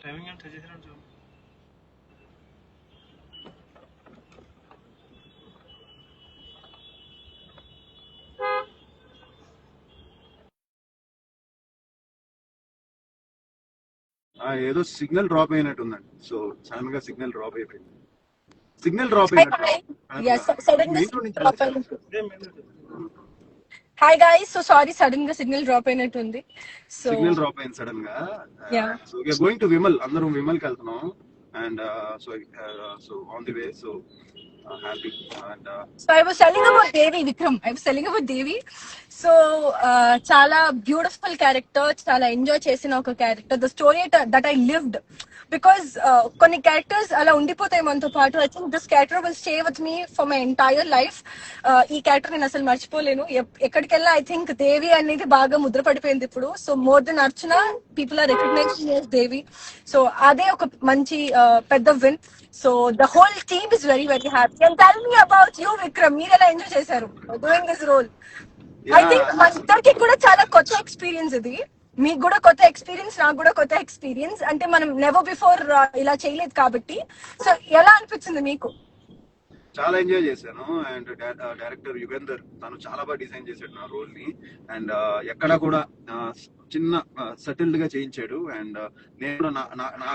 Timing ఎంత చేసినట్టు ఏదో సిగ్నల్ డ్రాప్ అయినట్టుందండి. సో సడన్ గా సిగ్నల్ డ్రాప్ అయిపోయింది. సిగ్నల్ డ్రాప్ అయినట్టు. Yes, sudden మెయిన్ రోడ్ నుంచి drop Hi guys, so sorry sudden గా సిగ్నల్ డ్రాప్ అయినట్టుంది. సో సిగ్నల్ డ్రాప్ అయింది సడన్ గా. yeah. So we are going to Vimal, అందరం విమల్ కి వెళ్తున్నాం. And so on the way, so happy. And So I was telling about Devi, Vikram. I was telling about Devi. So చాలా beautiful character, చాలా enjoy చేసిన ఒక character. The story that I lived, because కొన్ని characters అలా ఉండిపోతాయి మనతో పాటు. I think this character will stay with me for my entire life. ఈ క్యారెక్టర్ నేను అసలు మర్చిపోలేను. ఎక్కడికి వెళ్ళా ఐ థింక్ దేవి అనేది బాగా ముద్ర పడిపోయింది ఇప్పుడు. So more than Archana, people are recognising as Devi. So అదే ఒక మంచి పెద్ద win. So the whole team is very very happy. And tell me about you Vikram, మీరు ఎలా ఎంజాయ్ చేశారు doing this role? I think మన ఇద్దరికి కూడా చాలా కొత్త ఎక్స్పీరియన్స్ ఇది. మీకు కూడా కొత్త ఎక్స్పీరియన్స్, నాకు కూడా కొత్త ఎక్స్పీరియన్స్. అంటే మనం నెవర్ బిఫోర్ ఇలా చేయలేదు కాబట్టి. సో ఎలా అనిపించింది మీకు? చాలా ఎంజాయ్ చేశాను. అండ్ డైరెక్టర్ యుగేందర్ తను చాలా బాగా డిజైన్ చేశాడు నా రోల్ ని. అండ్ ఎక్కడా కూడా చిన్న సెటిల్డ్ గా చేయించాడు. అండ్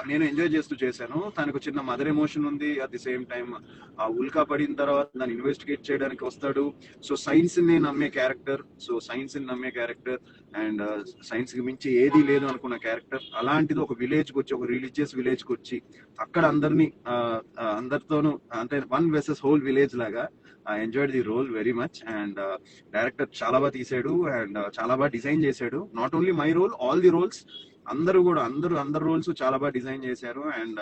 నేను ఎంజాయ్ చేస్తూ చేశాను. తనకు చిన్న మదర్ ఎమోషన్ ఉంది. అట్ ది సేమ్ టైం ఉల్కా పడిన తర్వాత దాన్ని ఇన్వెస్టిగేట్ చేయడానికి వస్తాడు. సో సైన్స్ ని నమ్మే క్యారెక్టర్, అండ్ సైన్స్ కి మించి ఏదీ లేదు అనుకున్న క్యారెక్టర్. అలాంటిది ఒక విలేజ్ కి వచ్చి, ఒక రిలీజియస్ విలేజ్ కి వచ్చి అక్కడ అందరితోనూ అంటే వన్ వెసెస్ హోల్ విలేజ్ లాగా I enjoyed the role very much. And director చాలా బాగా తీసాడు అండ్ చాలా బాగా డిజైన్ చేశాడు. Not only my role, all the roles. అందరు రోల్స్ చాలా బాగా డిజైన్ చేశారు. And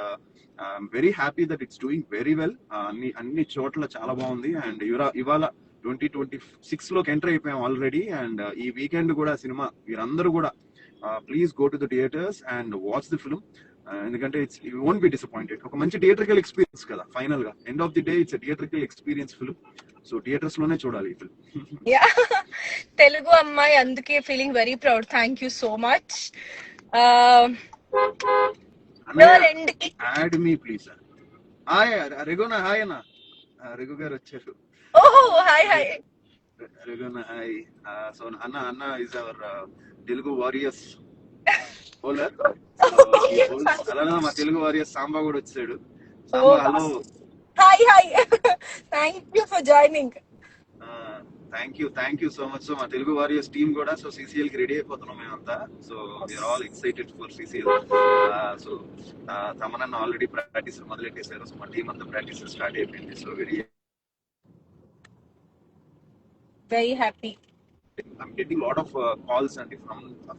very happy that it's doing very well. అన్ని చోట్ల చాలా బాగుంది. అండ్ ఇవాళ 2026 లోకి ఎంటర్ అయిపోయాం ఆల్రెడీ. అండ్ ఈ వీకెండ్ కూడా సినిమా మీరందరూ కూడా please go to the theatres and watch the film. ఎందుకంటే యూ వోంట్ బి డిసప్పాయింటెడ్. ఒక మంచి థియేటర్కల్ ఎక్స్పీరియన్స్ కదా ఫైనల్ గా. End of the day it's theatrical experience film. So theatres లోనే చూడాలి ఈ ఫిల్మ్. తెలుగు అమ్మాయి, అందుకే feeling very proud. Thank you so much. Add me please. Hi Reguna, hi అన్న. రఘు గారు వచ్చారు. ఓహో hi hi Reguna, hi. So అన్న is our Telugu Warriors bowler. అలానే మా తెలుగు వారియర్స్ సాంబా కూడా వచ్చాడు. Samba hello. Hi hi. Thank you for joining. Thank you so much. So మా Telugu Warriors team కూడా సో సిసిఎల్ కి రెడీ అయిపోతున్నాం మేమంతా. So we're all excited for CCL. So తమనన్న ఆల్రెడీ ప్రాక్టీస్ మొదలెట్టేశారు. సో మా టీం అంతా ప్రాక్టీస్ స్టార్ట్ అయిపోయింది. So very happy. I'm getting a lot of calls and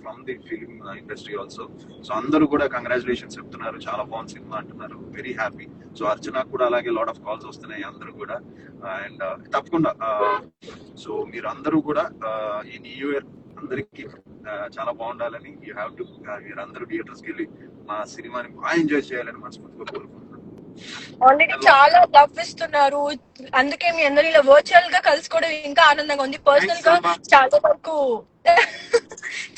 from the film industry also. So అందరూ కూడా కంగ్రాచులేషన్స్ చెప్తున్నారు, చాలా బాగుంది సినిమా అంటున్నారు. Very happy. సో అర్చన కూడా అలాగే లాట్ ఆఫ్ కాల్స్ వస్తున్నాయి అందరూ కూడా. అండ్ తప్పకుండా సో మీరు అందరూ కూడా ఈ న్యూ ఇయర్ అందరికి చాలా బాగుండాలని, యూ హ్యావ్ టు మీరు అందరూ థియేటర్స్కి వెళ్ళి మా సినిమాని బాగా ఎంజాయ్ చేయాలని మనస్ఫూర్తిగా కోరుకుంటున్నాను. ఆల్రెడీ చాలా లవ్ ఇస్తున్నారు. అందుకే మీ అందరూ ఇలా వర్చువల్ గా కలుసుకోవడం ఇంకా ఆనందంగా ఉంది. పర్సనల్ గా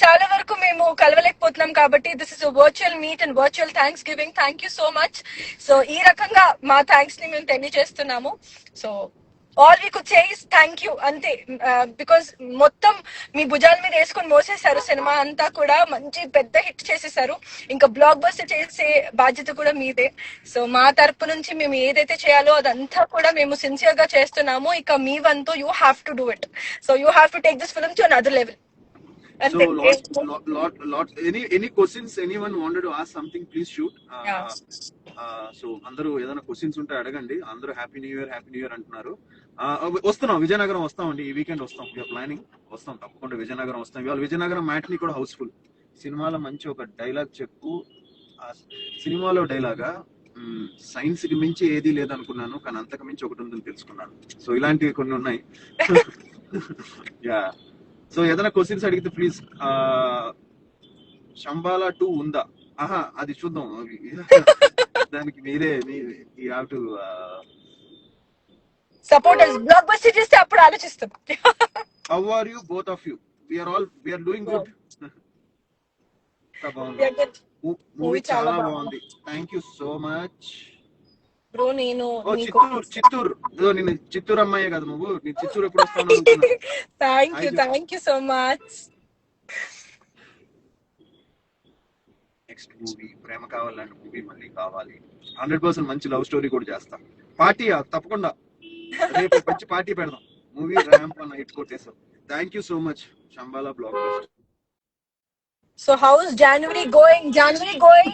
చాలా వరకు మేము కలవలేకపోతున్నాం కాబట్టి this is virtual meet and virtual thanks giving. Thank you so much. So ఈ రకంగా మా థ్యాంక్స్ ని మేము తెలియజేస్తున్నాము. So all we could say is thank you అంతే. బికాస్ మొత్తం మీ భుజాల మీద వేసుకొని మోసేశారు. సినిమా అంతా కూడా మంచి పెద్ద హిట్ చేసేసారు. ఇంకా బ్లాక్ బస్టర్ చేసే బాధ్యత కూడా మీదే. సో మా తరపు నుంచి మేము ఏదైతే చేయాలో అదంతా కూడా మేము సిన్సియర్ గా చేస్తున్నాము. ఇక మీ వంతు you have to do it. So you have to take this film to another level. Any questions anyone wanted to ask something, please shoot. So అందరూ ఏదైనా క్వశ్చన్స్ ఉంటే అడగండి. అందరూ హ్యాపీ న్యూ ఇయర్ అంటున్నారు. వస్తున్నాం, విజయనగరం వస్తామండి. ఈ వీకెండ్ వస్తాం. వీఆర్ ప్లానింగ్, వస్తాం తప్పకుండా. విజయనగరం వస్తాం. ఇవాళ విజయనగరం మ్యాట్ని కూడా హౌస్ఫుల్. సినిమాలో మంచి ఒక డైలాగ్ చెప్పు. సినిమాలో డైలాగా సైన్స్ కి మించి ఏదీ లేదనుకున్నాను, కానీ అంతకు మించి ఒకటి ఉందని తెలుసుకున్నాను. సో ఇలాంటివి కొన్ని ఉన్నాయి. యా. సో ఏదైనా క్వశ్చన్స్ అడిగితే ప్లీజ్. శంబాలా 2 ఉందా? ఆహా, అది చూద్దాం. దానికి మీరే you have to supporters blockbuster చేస్తే అప్పుడు ఆలోచిస్తాం. How are you both of you? We are doing good. Movie చాలా చాలా బాగుంది బాగుంది. Thank you so much. Bro. నేను ఓ నీకు చిత్తూరు ఇదో నేను చిత్తూరు అమ్మాయే కదా నువ్వు. నీ చిత్తూరు ఎప్పుడు వస్తావు అనుకున్నా. హాయ్ చెప్పు. Thank you so much. Next movie ప్రేమ కావాలంటే మూవీ మళ్ళీ కావాలి. 100% మంచి లవ్ స్టోరీ కూడా చేస్తా. పార్టీ తప్పకుండా రేపు మంచి పార్టీ పెడదాం. మూవీ ర్యాంప్ అన్న హిట్ కొట్టేసాం. Thank you so much Shambala blockbuster. So how's January going? January going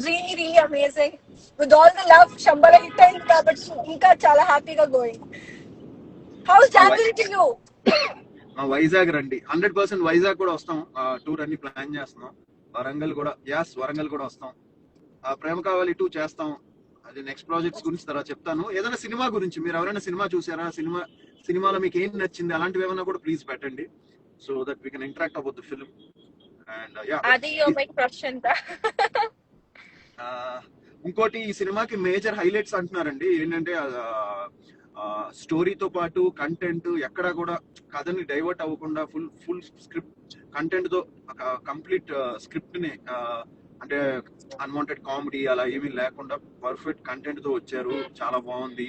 really amazing. With all the love, Shambhala hit అయింది కాబట్టి ఇంకా చాలా హ్యాపీగా going. How's January to you? మా వైజాగ్ రండి. 100% వైజాగ్ కూడా వస్తాం. టూర్ అన్ని ప్లాన్ చేస్తున్నాం. వరంగల్ కూడా వస్తాం. ప్రేమ కావాలి 2 చేస్తాం. అది నెక్స్ట్ ప్రాజెక్ట్స్ గురించి తర్వాత చెప్తాను. ఏదైనా సినిమా గురించి మీరు ఎవరైనా సినిమా చూసారా, సినిమాలో మీకు ఏం నచ్చింది అలాంటివి ఏమైనా కూడా ప్లీజ్ పెట్టండి. So that we can interact about the film. And అది your question. ఇంకోటి ఈ సినిమాకి మేజర్ హైలైట్స్ అంటున్నారండి. ఏంటంటే స్టోరీతో పాటు కంటెంట్ ఎక్కడా కూడా కథని డైవర్ట్ అవ్వకుండా ఫుల్ స్క్రిప్ట్ కంటెంట్ తో కంప్లీట్ స్క్రిప్ట్ ని అంటే అన్వాంటెడ్ కామెడీ అలా ఏమీ లేకుండా పర్ఫెక్ట్ కంటెంట్ తో వచ్చారు. చాలా బాగుంది.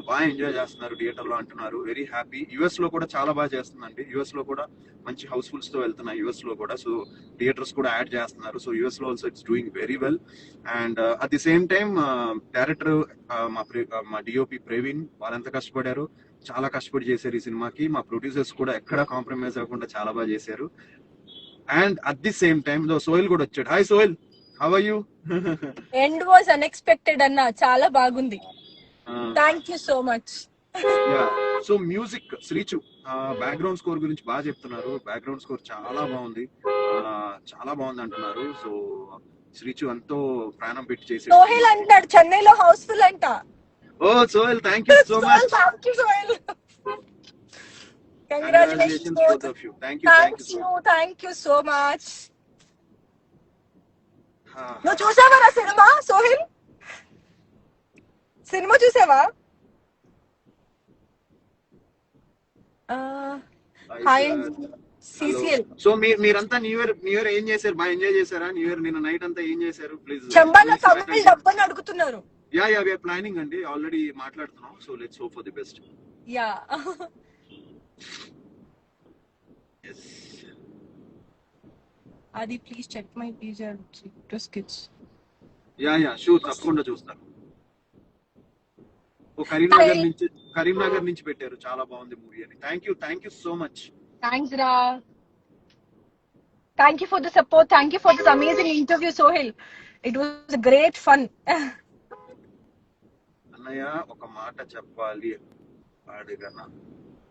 బాగా ఎంజాయ్ చేస్తున్నారు థియేటర్ లో అంటున్నారు. Very happy. యుఎస్ లో కూడా చాలా బాగా చేస్తుందండి. యుఎస్ లో కూడా మంచి హౌస్ఫుల్స్ తో వెళ్తున్నాయి యుఎస్ లో కూడా. సో థియేటర్స్ కూడా యాడ్ చేస్తున్నారు. సో యుఎస్ లో also it's doing very well. And at the same time director మా డిఓపి ప్రవీణ్ వాళ్ళంతా కష్టపడారు. చాలా కష్టపడి చేశారు ఈ సినిమాకి. మా ప్రొడ్యూసర్స్ కూడా ఎక్కడా కాంప్రమైజ్ అవ్వకుండా చాలా బాగా చేశారు. And at the same time Sohel కూడా వచ్చాడు. Hi Sohel, how are you? End was unexpected అన్న, చాలా బాగుంది. Thank you so much. So music Srichu background score గురించి బాగా చెప్తున్నారు. బ్యాక్గ్రౌండ్ స్కోర్ చాలా బాగుంది అంటున్నారు. సో శ్రీచు ఎంతో ప్రాణం పెట్టి చేసి సోహెల్ అంటాడు చెన్నైలో హౌస్ఫుల్ అంట. Oh Sohel, thank you so much. Thank you Sohel. Congratulations both of you. Thank you so much. నువ్వు చూసావా నా సినిమా సోహెల్? సినిమా చూసావా? Hi CCL. సో మీరంతా న్యూ ఇయర్ ఏం చేశారు? బాగా ఎంజాయ్ చేశారా? న్యూ ఇయర్ నిన్న నైట్ అంతా ఏం చేశారు? ప్లీజ్ చంబాల కంపెనీ డబ్బని అడుగుతున్నారు. యా వి ఆర్ ప్లానింగ్ అండి, ఆల్రెడీ మాట్లాడుతున్నాం. So let's hope for the best. Yeah Adi, please check my page to skits. Yeah sure, తప్పకుండా చూస్తాను. ఓ కరీంనగర్ నుంచి పెట్టారు. చాలా బాగుంది మూవీ అని. Thank you so much. Thanks Ra. Thank you for the support. Thank you for this amazing interview, Sohil. It was a great fun. అన్నయ్య ఒక మాట చెప్పాలి అడగనా?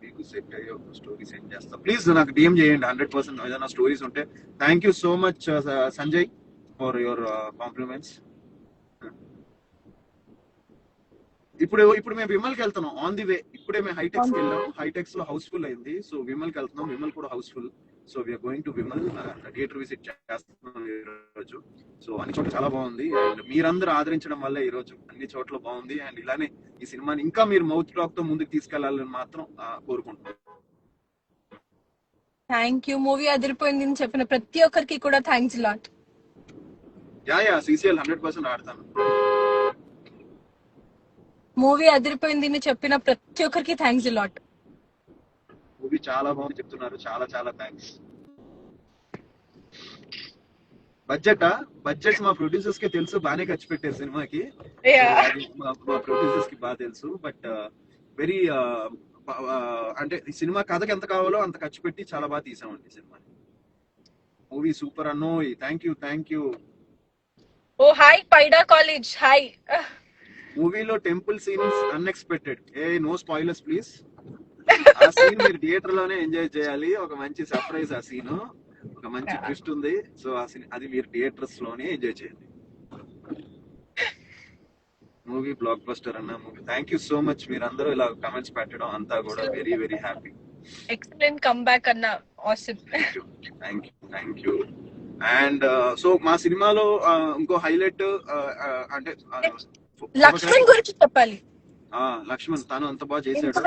మీకు సెట్ అయ్యే ఒక స్టోరీ సెండ్ చేస్తా. ప్లీజ్ నాకు డిఎం చేయండి. 100% ఏదైనా స్టోరీస్ ఉంటే. Thank you so much Sanjay for your compliments. ఇప్పుడు మేము విమల్కి వెళ్తున్నాం ఆన్ ది వే. ఇప్పుడే మేము హైటెక్స్ వెళ్ళాం. హైటెక్స్ లో హౌస్ఫుల్ అయింది. సో విమల్కి వెళ్తున్నాం. విమల్ కూడా house full. So we are going to Vimal. Theatre visit చేస్తున్నాం ఈ రోజు. సో అన్ని చోట్ల చాలా బాగుంది. అండ్ మీరందరూ ఆదరించడం వల్ల ఈ రోజు అన్ని చోట్ల బాగుంది. అండ్ ఇలానే ఈ సినిమాని ఇంకా మీరు మౌత్ టాక్ తో ముందుకు తీసుకెళ్లాలని మాత్రం కోరుకుంటున్నాం. Thank you. మూవీ అదిరిపోయింది అని చెప్పిన ప్రతి ఒక్కరికి కూడా థ్యాంక్స్ లాట్. యా సిసిఎల్ 100% ఆడతాను. మూవీ అదిరిపోయింది అని చెప్పిన ప్రతి ఒక్కరికి థ్యాంక్స్ లాట్. మూవీ చాలా బాగుంది చెప్తున్నారు. చాలా థ్యాంక్స్. బడ్జెట్ మా ప్రొడ్యూసర్స్ కి తెలుసు, బాగానే ఖర్చు పెట్టారు సినిమాకి. మా ప్రొడ్యూసర్స్ కి బాగా తెలుసు. బట్ వెరీ అంటే ఈ సినిమా కథకి ఎంత కావాలో అంత ఖర్చు పెట్టి చాలా బాగా తీసామండి సినిమాని. మూవీ సూపర్ అన్నోయ్. Thank you. Oh hi Pydah college. Hi. మూవీలో temple scenes unexpected. No spoilers please. ఆ సీన్ మీరు థియేటర్ లోనే ఎంజాయ్ చేయాలి. ఒక మంచి సర్ప్రైజ్ ఆ సీన్. ఒక మంచి ట్విస్ట్ ఉంది. సో అది మీరు థియేటర్స్ లోనే ఎంజాయ్ చేయండి. మూవీ బ్లాక్ బస్టర్ అన్న movie. Thank you so much. మీరందరూ ఇలా కమెంట్స్ పెట్టడం అంతా కూడా very happy. Excellent come back అన్న. Awesome. Thank you. And so మా సినిమాలో ఇంకో హైలైట్ అంటే లక్ష్మణ్ గురించి చెప్పాలి. లక్ష్మణ్ తను అంత బాగా చేశాడు.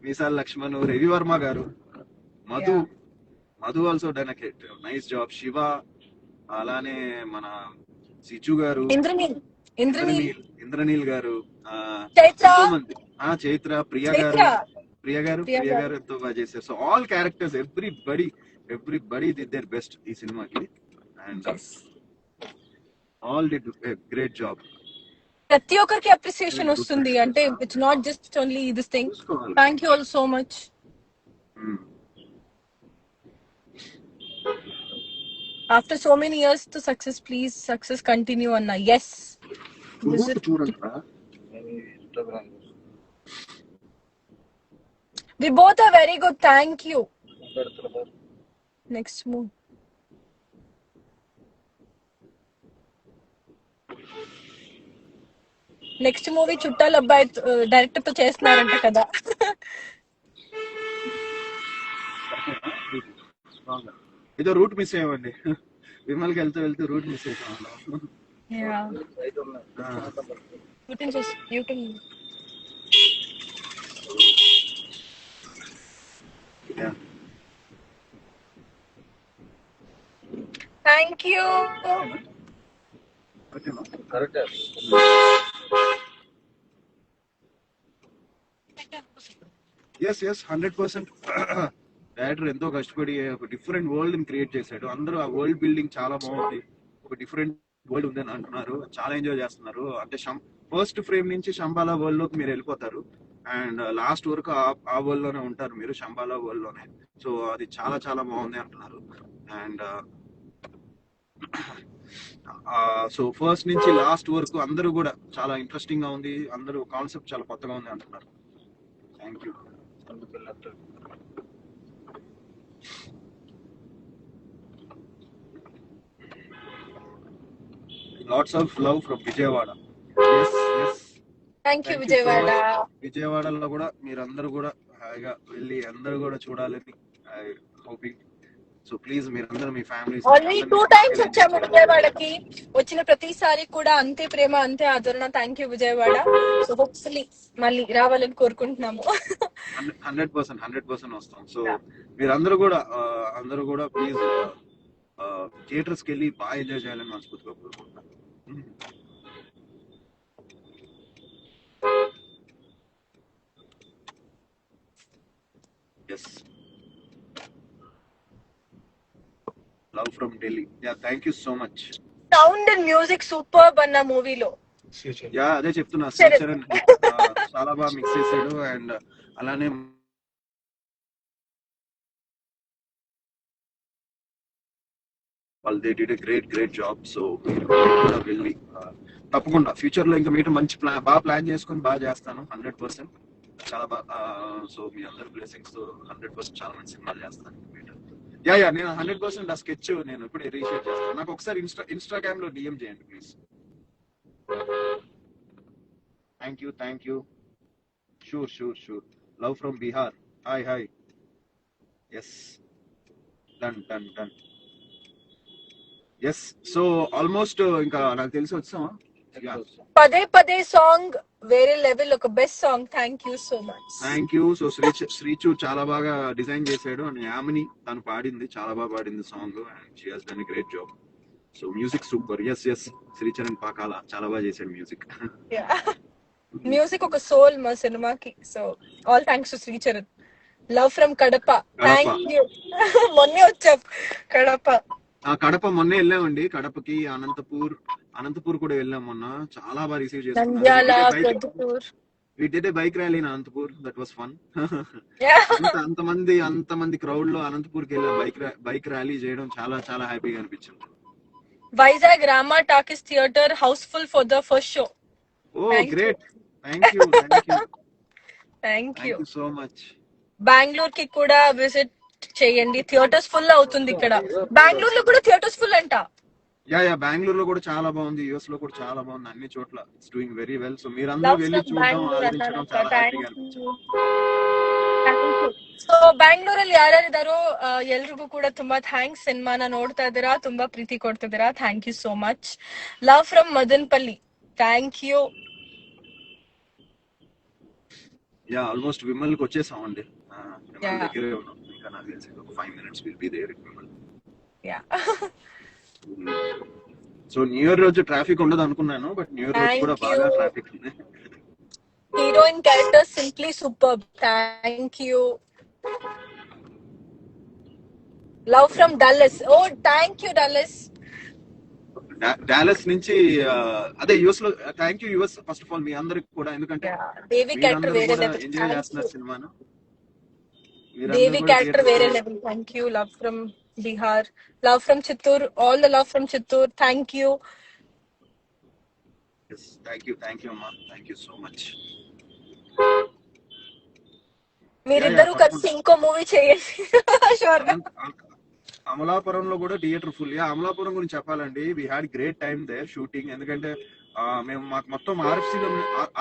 మీసాల్ లక్ష్మణ్, రవివర్మ గారు, Madhu also done nice job. Shiva అలానే మన సిచు గారు, ఇంద్రనీల్ ఇంద్రనీల్ ఇంద్రనీల్ గారు, చైత్ర ఎంతో మంది, చైత్ర, ప్రియ చైత్ర గారు, ప్రియా ప్రియ గారు. గారు ఎంతో బాగా చేశారు. So all characters, everybody did their best ఈ సినిమాకి, and Yes. All did great job. ప్రతి ఒక్కరికి అప్రిసియేషన్ వస్తుంది అంటే it's not just only this thing. చూసుకోవాలి. Thank you all so much. After so many years to success, please success continue అన్న. Yes, చూడండి we both are very good. Thank you. Next move. Next movie చుట్టాల అబ్బాయి director తో చేస్తున్నారంట కదా. ఏదో route miss అయ్యామండి. విమల్కి వెళ్తూ రూట్ మిస్ అయిపోయాం. Thank you. Correct. Yes 100%. Director ఎంతో కష్టపడి ఒక డిఫరెంట్ వరల్డ్ ని క్రియేట్ చేశాడు. అందరూ ఆ వరల్డ్ బిల్డింగ్ చాలా బాగుంది, ఒక డిఫరెంట్ వరల్డ్ ఉందని అంటున్నారు, చాలా ఎంజాయ్ చేస్తున్నారు. అంటే ఫస్ట్ ఫ్రేమ్ నుంచి శంబాలా వరల్డ్ లోకి మీరు వెళ్ళిపోతారు, అండ్ లాస్ట్ వరకు ఆ వరల్డ్ లోనే ఉంటారు మీరు, శంబాలా వరల్డ్ లోనే. సో అది చాలా చాలా బాగుంది అంటున్నారు. అండ్ సో ఫస్ట్ నుంచి లాస్ట్ వరకు అందరూ కూడా చాలా ఇంట్రెస్టింగ్ గా ఉంది, అందరూ కాన్సెప్ట్ చాలా కొత్తగా ఉంది అంటున్నారు. Thank you. Lots of love from Vijayawada. Thank you Vijayawada. విజయవాడలో కూడా మీరందరూ కూడా హాయిగా వెళ్ళి అందరూ కూడా చూడాలని హోపింగ్. సో ప్లీజ్ మీరందరూ మీ ఫ్యామిలీస్. ఆల్రెడీ 2 times వచ్చాము విజయవాడకి. వచ్చిన ప్రతిసారి కూడా అంతే ప్రేమ, అంతే ఆదరణ. Thank you Vijayawada. So hopefully మళ్ళీ రావాలని కోరుకుంటున్నాము. 100% వస్తాం. సో మీరందరూ కూడా అందరూ కూడా ప్లీజ్ థియేటర్స్ కి వెళ్ళి బాగా ఎంజాయ్ చేయాలని మనస్ఫూర్తిగా కోరుకుంటున్నాను. Yes, love from Delhi. Yeah, thank you so much. Sound and music super అన్న మూవీలో. యా, అదే చెప్తున్నా, శ్రీచరణ్ చాలా బాగా మిక్స్ చేశాడు. అండ్ అలానే వాళ్ళు they did a great job. So మీరు కూడా వెళ్ళి తప్పకుండా ఫ్యూచర్ లో ఇంకా మీతో మంచి బాగా ప్లాన్ చేసుకొని బాగా చేస్తాను 100%. చాలా బాగా. సో మీ అందరి బ్లెస్సింగ్స్ తో 100% చాలా మంచి సినిమాలు చేస్తాను. యా నేను 100% ఆ స్కెచ్ నేను ఇప్పుడే రీషేర్ చేస్తాను. నాకు ఒకసారి ఇన్స్టాగ్రామ్ లో డిఎం చేయండి please. Thank you. Sure. Love from Bihar. Hi. Yes, done. Yes, so almost ఇంకా నాకు తెలిసి వచ్చామా. పదే సాంగ్ వేరే లెవెల్, ఒక best song. Thank you so much. Thank you. So Srichu చాలా బాగా డిజైన్ చేశాడు, అండ్ యామిని తను పాడింది, చాలా బాగా పాడింది song, and she has done a great job. So music super. Yes Sricharan Pakala చాలా బాగా చేశాడు మ్యూజిక్. మ్యూజిక్ ఒక సోల్ మా సినిమాకి. So all thanks to Sricharan. Love from Kadapa. Thank you. మొన్నే వచ్చాం కడప మొన్నే వెళ్ళామండి. కడపకి అనంతపూర్ కూడా వెళ్ళాం మొన్న. చాలా బాగా రిసీవ్ చేసుకున్నాం. We did a bike rally in Anantapur. That was fun. అంతమంది క్రౌడ్ లో అనంతపూర్ కి వెళ్ళి బైక్ ర్యాలీ చేయడం చాలా చాలా హ్యాపీగా అనిపించింది. Vizag Rama Talkies theatre house full for the first show. Oh great. Thank you so much. Bengaluru కి కూడా విజిట్ చేయండి. థియేటర్స్ ఫుల్ అవుతుంది ఇక్కడ. బెంగళూరులో కూడా థియేటర్స్ ఫుల్ అంట. యా బెంగళూరులో కూడా చాలా బాగుంది, యుఎస్ లో కూడా చాలా బాగుంది, అన్ని చోట్ల it's doing very well. So మీరందరూ వెళ్ళి చూడడం, ఆలోచించడం చాలా హ్యాపీగా అనిపించింది. ಸೊ ಬ್ಯಾಂಗ್ಳೂರಲ್ಲಿ ಯಾರ್ಯಾರಿದಾರೋ ಎಲ್ರಿಗೂ ಕೂಡ ತುಂಬಾ ಥ್ಯಾಂಕ್ಸ್. ಸಿನಿಮಾನ ನೋಡ್ತಾ ಇದ್ದೀರಾ, ತುಂಬಾ ಪ್ರೀತಿ ಕೊಡ್ತಿದ್ದೀರಾ. Thank you so much. Love from Madanapalle. Thank you. Yeah almost విమల్కి వచ్చేసామండి. విమల్ దగ్గరే ఉన్నాం. ఇంకా నాకు తెలిసి ఒక 5 minutes will be there Vimal. Yeah so new year రోజు ట్రాఫిక్ ఉండదు అనుకున్నాను, బట్ న్యూ ఇయర్ రోజు కూడా థ్యాంక్ యూ. బాగా ట్రాఫిక్ ఉంది. Heroine character simply super. Thank you. Love from Dallas. Oh thank you Dallas. Dallas నుంచి అదే యుఎస్ లో. Thank you US first of all మీ అందరికి కూడా, ఎందుకంటే దేవి క్యారెక్టర్ మీరందరూ వేరే కూడా లెవెల్. ఎంజాయ్ చేస్తున్నారు సినిమాను. దేవి మీరందరూ కూడా క్యారెక్టర్ థియేటర్స్ వేరే కి level. Thank you. Love from Bihar, love from Chittoor, all the love from Chittoor. Thank you. Thank you అమ్మా, థ్యాంక్ యూ సో మచ్. మీరిద్దరూ కలిసి ఇంకో మూవీ చేయండి. షూర్ గా. అమలాపురంలో కూడా థియేటర్ ఫుల్. అమలాపురం గురించి చెప్పాలండి, we had great time there shooting. ఎందుకంటే మేము మాకు మొత్తం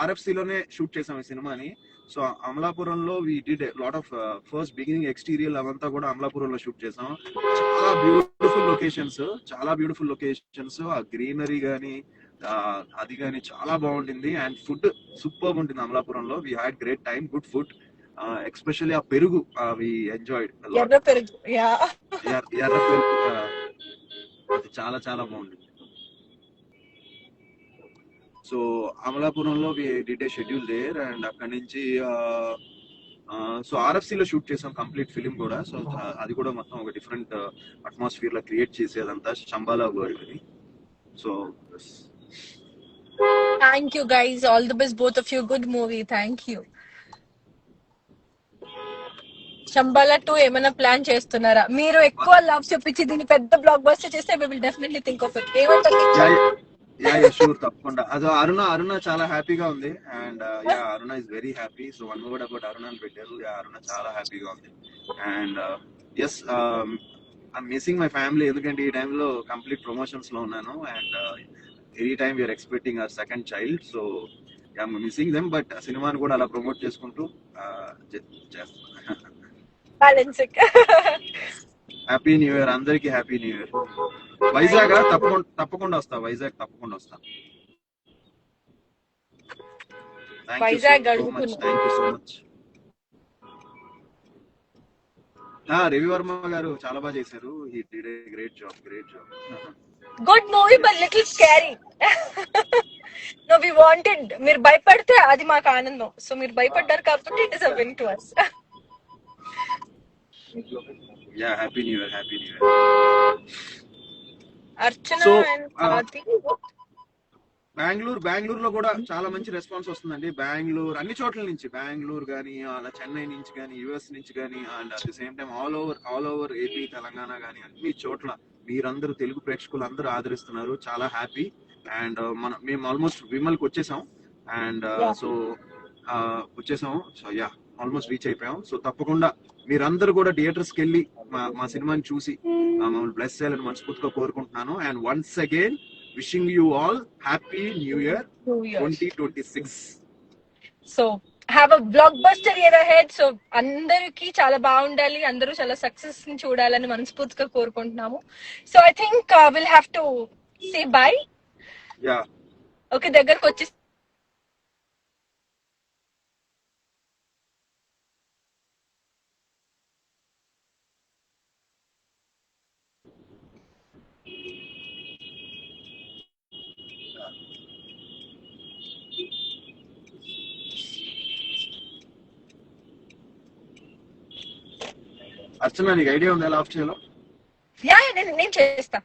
ఆర్ఎఫ్సిలోనే షూట్ చేసాం ఈ సినిమాని. సో అమలాపురంలో we did lot of first beginning exterior అవంతా కూడా అమలాపురంలో షూట్ చేసాం. చాలా బ్యూటిఫుల్ లొకేషన్స్. ఆ గ్రీనరీ గానీ అది కానీ చాలా బాగుంటుంది. అండ్ ఫుడ్ సూపర్ ఉంటుంది అమలాపురంలో. We had great time, good food. Especially ఆ పెరుగు వి ఎంజాయ్డ్. ఎర్ర పెరుగు. ఎర్ర పెరుగు అది చాలా చాలా బాగుంటుంది. సో అమలాపురంలో we did a schedule there, and అక్కడి నుంచి సో ఆర్ఎఫ్సి లో షూట్ చేసాం కంప్లీట్ ఫిలిం కూడా. సో అది కూడా మొత్తం ఒక డిఫరెంట్ అట్మాస్ఫియర్ లా క్రియేట్ చేసేదంతా శంబాలా వరల్డ్ ని. So thank you guys, all the best both of you. Good movie. Thank you. Shambhala 2 ఏమైనా ప్లాన్ చేస్తున్నారా? మీరు ఎక్కువ లవ్ చూపించి దీన్ని పెద్ద బ్లాక్ బస్టర్ చేస్తే we will definitely think of it. ఏమంటారు? షూర్, తప్పకుండా. అదో అరుణ చాలా హ్యాపీగా ఉంది. And Aruna is very happy. So one word about Aruna అని పెట్టారు. అరుణ చాలా హ్యాపీగా ఉంది. And yes, I'm missing my family. ఎందుకంటే ఈ టైంలో కంప్లీట్ ప్రమోషన్స్ లో ఉన్నాను. And any time we're expecting our second child. So I'm missing them. But సినిమాని కూడా అలా ప్రమోట్ చేసుకుంటూ చేస్తాను. బ్యాలెన్సింగ్. హ్యాపీ న్యూ ఇయర్ అందరికి. Happy new year. వైజాగ్ తప్పకుండా వస్తా. వైజాగ్ తప్పకుండా వస్తా. Vizag thank you so much. Ravi Varma గారు చాలా బాగా చేశారు. He did a great job. Good movie but little scary. No we wanted. మీరు భయపడితే అది మాకు ఆనందం. సో మీరు భయపడ్డారు కాబట్టి it is a win to us. Happy new year. Archana and Swathi. బెంగళూరులో కూడా చాలా మంచి రెస్పాన్స్ వస్తుందండి. బెంగళూరు అన్ని చోట్ల నుంచి, బెంగళూరు కానీ అలా చెన్నై నుంచి కానీ యుఎస్ నుంచి కానీ, and at the same time all over AP Telangana కానీ అన్ని చోట్ల మీరందరూ తెలుగు ప్రేక్షకులు అందరూ ఆదరిస్తున్నారు. చాలా హ్యాపీ. అండ్ మేము ఆల్మోస్ట్ విమల్కి వచ్చేసాం. అండ్ సో వచ్చేసాం. సో ఆల్మోస్ట్ రీచ్ అయిపోయాం. సో తప్పకుండా మీరందరూ కూడా థియేటర్స్ కి వెళ్ళి మా సినిమాని చూసి మమ్మల్ని బ్లెస్ చేయాలని మనస్ఫూర్తిగా కోరుకుంటున్నాను. And once again wishing you all happy new year 2026. So have a block buster year ahead. So అందరికి చాలా బాగుండాలి, అందరూ చాలా సక్సెస్ ని చూడాలని మనస్ఫూర్తిగా కోరుకుంటున్నాము. So I think will have to say by. Okay, దగ్గరకు వచ్చి అర్చన, నీకు ఐడియా ఉంది ఎలా ఆఫ్ చేయాలో? నేను చేస్తా.